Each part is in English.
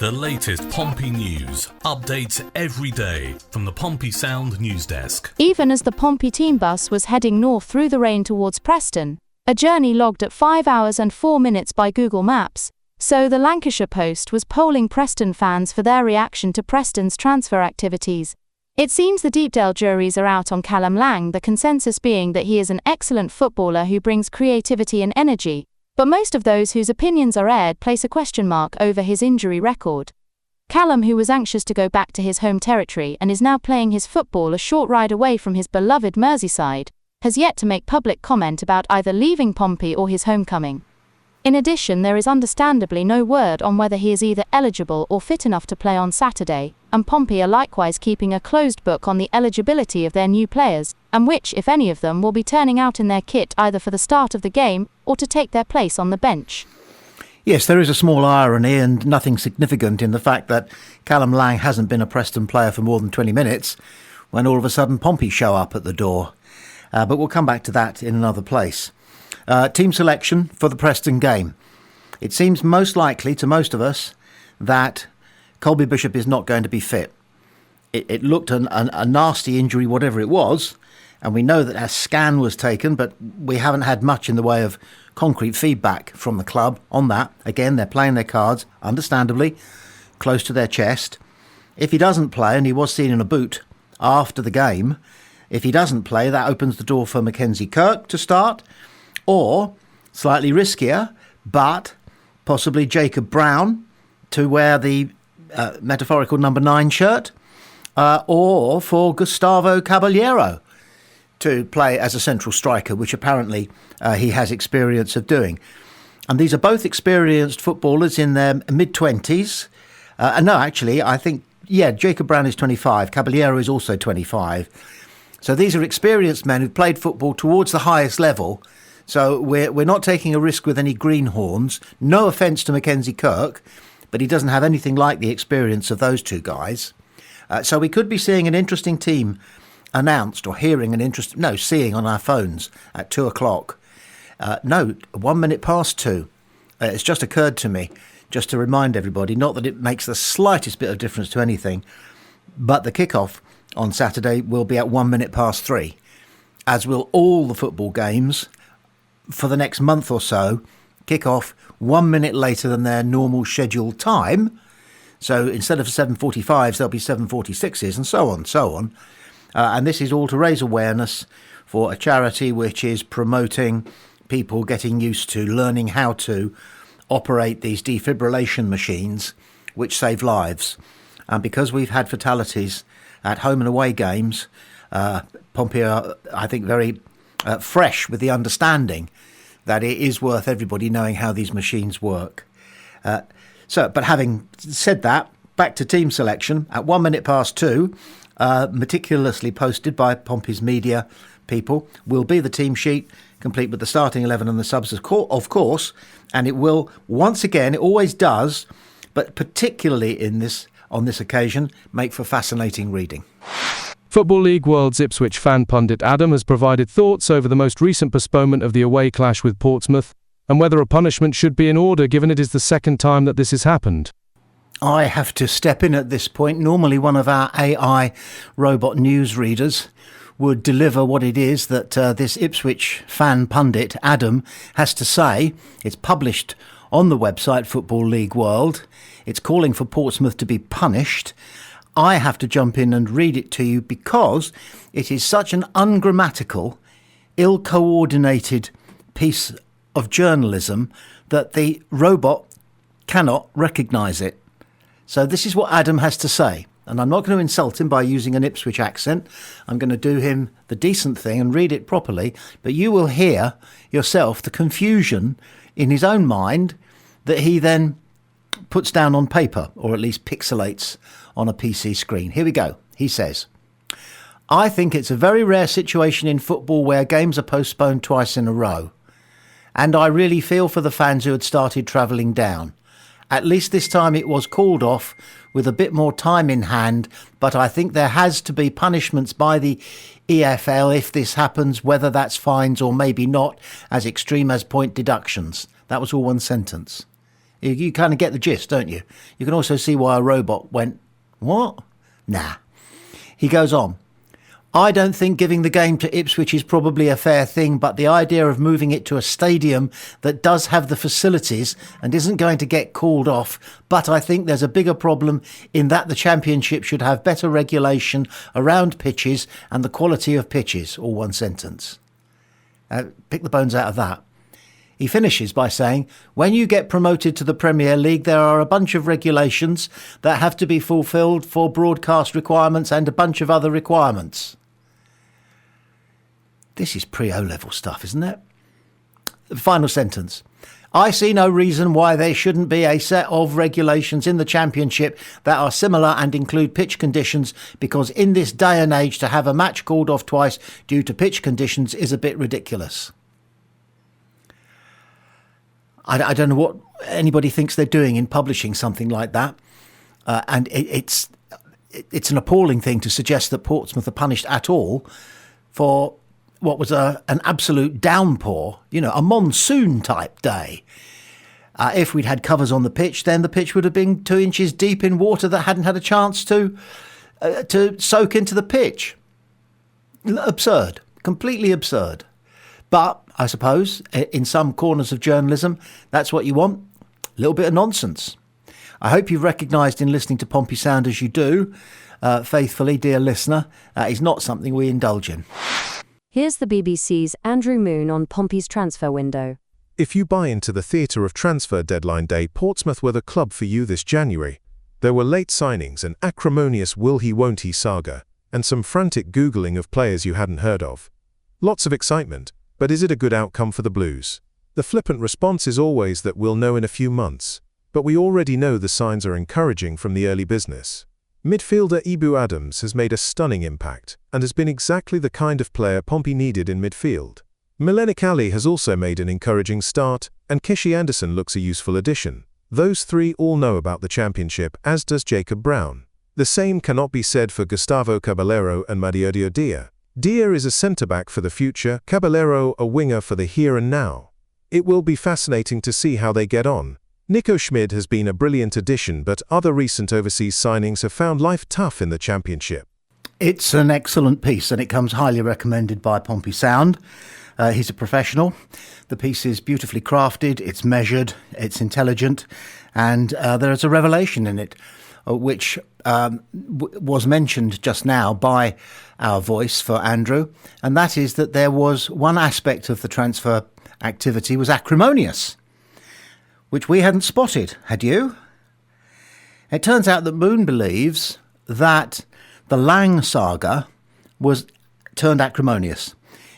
The latest Pompey news, updates every day from the Pompey Sound news desk. Even as the Pompey team bus was heading north through the rain towards Preston, a journey logged at 5 hours and 4 minutes by Google Maps, so the Lancashire Post was polling Preston fans for their reaction to Preston's transfer activities. It seems the Deepdale juries are out on Callum Lang, the consensus being that he is an excellent footballer who brings creativity and energy, but most of those whose opinions are aired place a question mark over his injury record. Callum, who was anxious to go back to his home territory and is now playing his football a short ride away from his beloved Merseyside, has yet to make public comment about either leaving Pompey or his homecoming. In addition, there is understandably no word on whether he is either eligible or fit enough to play on Saturday, and Pompey are likewise keeping a closed book on the eligibility of their new players, and which, if any of them, will be turning out in their kit either for the start of the game or to take their place on the bench. Yes, there is a small irony and nothing significant in the fact that Callum Lang hasn't been a Preston player for more than 20 minutes when all of a sudden Pompey show up at the door. But we'll come back to that in another place. Team selection for the Preston game. It seems most likely to most of us that Colby Bishop is not going to be fit. It looked a nasty injury, whatever it was, and we know that a scan was taken, but we haven't had much in the way of concrete feedback from the club on that. Again, they're playing their cards, understandably, close to their chest. If he doesn't play, and he was seen in a boot after the game, if he doesn't play, that opens the door for Mackenzie Kirk to start, or, slightly riskier, but possibly Jacob Brown to wear the metaphorical number 9 shirt, or for Gustavo Caballero to play as a central striker, which apparently he has experience of doing. And these are both experienced footballers in their mid-20s. No, actually, I think, Jacob Brown is 25. Caballero is also 25. So these are experienced men who've played football towards the highest level. So we're not taking a risk with any greenhorns. No offence to Mackenzie Kirk, but he doesn't have anything like the experience of those two guys. So we could be seeing an interesting team announced, or seeing on our phones at 2 o'clock. 1 minute past 2. It's just occurred to me, just to remind everybody, not that it makes the slightest bit of difference to anything, but the kickoff on Saturday will be at 1 minute past 3, as will all the football games for the next month or so kick off 1 minute later than their normal scheduled time. So instead of 7:45s, there'll be 7:46s, and so on. And this is all to raise awareness for a charity which is promoting people getting used to learning how to operate these defibrillation machines which save lives. And because we've had fatalities at home and away games, Pompey are, I think, very fresh with the understanding that it is worth everybody knowing how these machines work. But having said that, back to team selection at 1 minute past 2, meticulously posted by Pompey's media people, will be the team sheet, complete with the starting 11 and the subs, of course, and it will, once again, it always does, but particularly on this occasion, make for fascinating reading. Football League World's Ipswich fan pundit Adam has provided thoughts over the most recent postponement of the away clash with Portsmouth and whether a punishment should be in order given it is the second time that this has happened. I have to step in at this point. Normally one of our AI robot news readers would deliver what it is that this Ipswich fan pundit Adam has to say. It's published on the website Football League World. It's calling for Portsmouth to be punished. I have to jump in and read it to you because it is such an ungrammatical, ill-coordinated piece of journalism that the robot cannot recognise it. So this is what Adam has to say. And I'm not going to insult him by using an Ipswich accent. I'm going to do him the decent thing and read it properly. But you will hear yourself the confusion in his own mind that he then puts down on paper, or at least pixelates on a PC screen. Here we go. He says, "I think it's a very rare situation in football where games are postponed twice in a row. And I really feel for the fans who had started travelling down. At least this time it was called off with a bit more time in hand, but I think there has to be punishments by the EFL if this happens, whether that's fines or maybe not, as extreme as point deductions." That was all one sentence. You kind of get the gist, don't you? You can also see why a robot went, what? Nah. He goes on. I don't think giving the game to Ipswich is probably a fair thing, but the idea of moving it to a stadium that does have the facilities and isn't going to get called off, but I think there's a bigger problem in that the Championship should have better regulation around pitches and the quality of pitches, all one sentence. Pick the bones out of that. He finishes by saying, when you get promoted to the Premier League, there are a bunch of regulations that have to be fulfilled for broadcast requirements and a bunch of other requirements. This is pre-O-level stuff, isn't it? The final sentence. I see no reason why there shouldn't be a set of regulations in the Championship that are similar and include pitch conditions, because in this day and age to have a match called off twice due to pitch conditions is a bit ridiculous. I don't know what anybody thinks they're doing in publishing something like that. And it's an appalling thing to suggest that Portsmouth are punished at all for what was an absolute downpour, a monsoon-type day. If we'd had covers on the pitch, then the pitch would have been 2 inches deep in water that hadn't had a chance to soak into the pitch. Absurd. Completely absurd. But, I suppose, in some corners of journalism, that's what you want. A little bit of nonsense. I hope you've recognised in listening to Pompey Sound as you do, faithfully, dear listener, that is not something we indulge in. Here's the BBC's Andrew Moon on Pompey's transfer window. If you buy into the theatre of transfer deadline day, Portsmouth were the club for you this January. There were late signings, an acrimonious will-he-won't-he saga, and some frantic Googling of players you hadn't heard of. Lots of excitement, but is it a good outcome for the Blues? The flippant response is always that we'll know in a few months, but we already know the signs are encouraging from the early business. Midfielder Ibu Adams has made a stunning impact and has been exactly the kind of player Pompey needed in midfield. Milenik Ali has also made an encouraging start, and Kishi Anderson looks a useful addition. Those three all know about the Championship, as does Jacob Brown. The same cannot be said for Gustavo Caballero and Madiodio Dia. Dia is a centre-back for the future, Caballero a winger for the here and now. It will be fascinating to see how they get on. Nico Schmid has been a brilliant addition, but other recent overseas signings have found life tough in the Championship. It's an excellent piece, and it comes highly recommended by Pompey Sound. He's a professional. The piece is beautifully crafted, it's measured, it's intelligent, and there is a revelation in it, which was mentioned just now by our voice for Andrew, and that is that there was one aspect of the transfer activity was acrimonious, which we hadn't spotted, had you? It turns out that Moon believes that the Lang saga was turned acrimonious.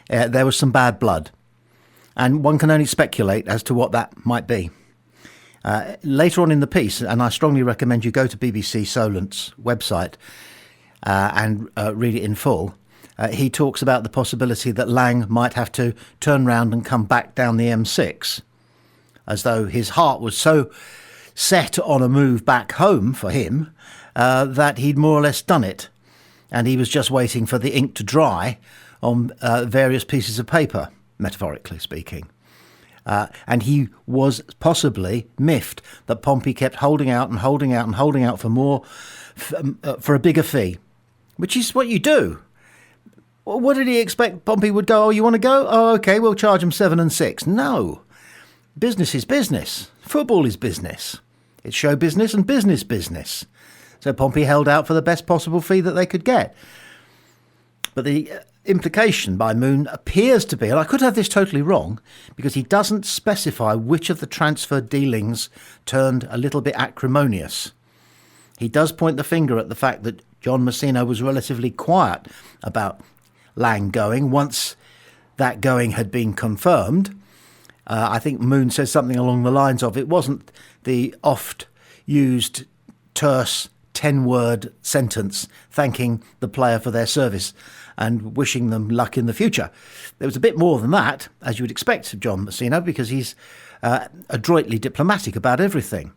There was some bad blood, and one can only speculate as to what that might be. Later on in the piece, and I strongly recommend you go to BBC Solent's website and read it in full, he talks about the possibility that Lang might have to turn round and come back down the M6, as though his heart was so set on a move back home for him that he'd more or less done it, and he was just waiting for the ink to dry on various pieces of paper, metaphorically speaking. And he was possibly miffed that Pompey kept holding out and holding out and holding out for more, for a bigger fee, which is what you do. What did he expect? Pompey would go, oh, you want to go? Oh, OK, we'll charge him 7 and 6. No. Business is business. Football is business. It's show business and business. So Pompey held out for the best possible fee that they could get. But the implication by Moon appears to be, and I could have this totally wrong, because he doesn't specify which of the transfer dealings turned a little bit acrimonious. He does point the finger at the fact that John Messina was relatively quiet about Lang going once that going had been confirmed. I think Moon says something along the lines of, it wasn't the oft-used terse 10-word sentence thanking the player for their service and wishing them luck in the future. There was a bit more than that, as you would expect of John Messina, because he's adroitly diplomatic about everything.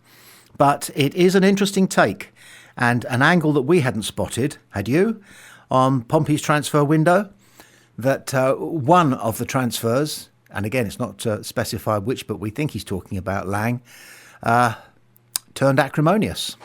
But it is an interesting take, and an angle that we hadn't spotted, had you, on Pompey's transfer window, that one of the transfers, and again it's not specified which, but we think he's talking about Lang, turned acrimonious.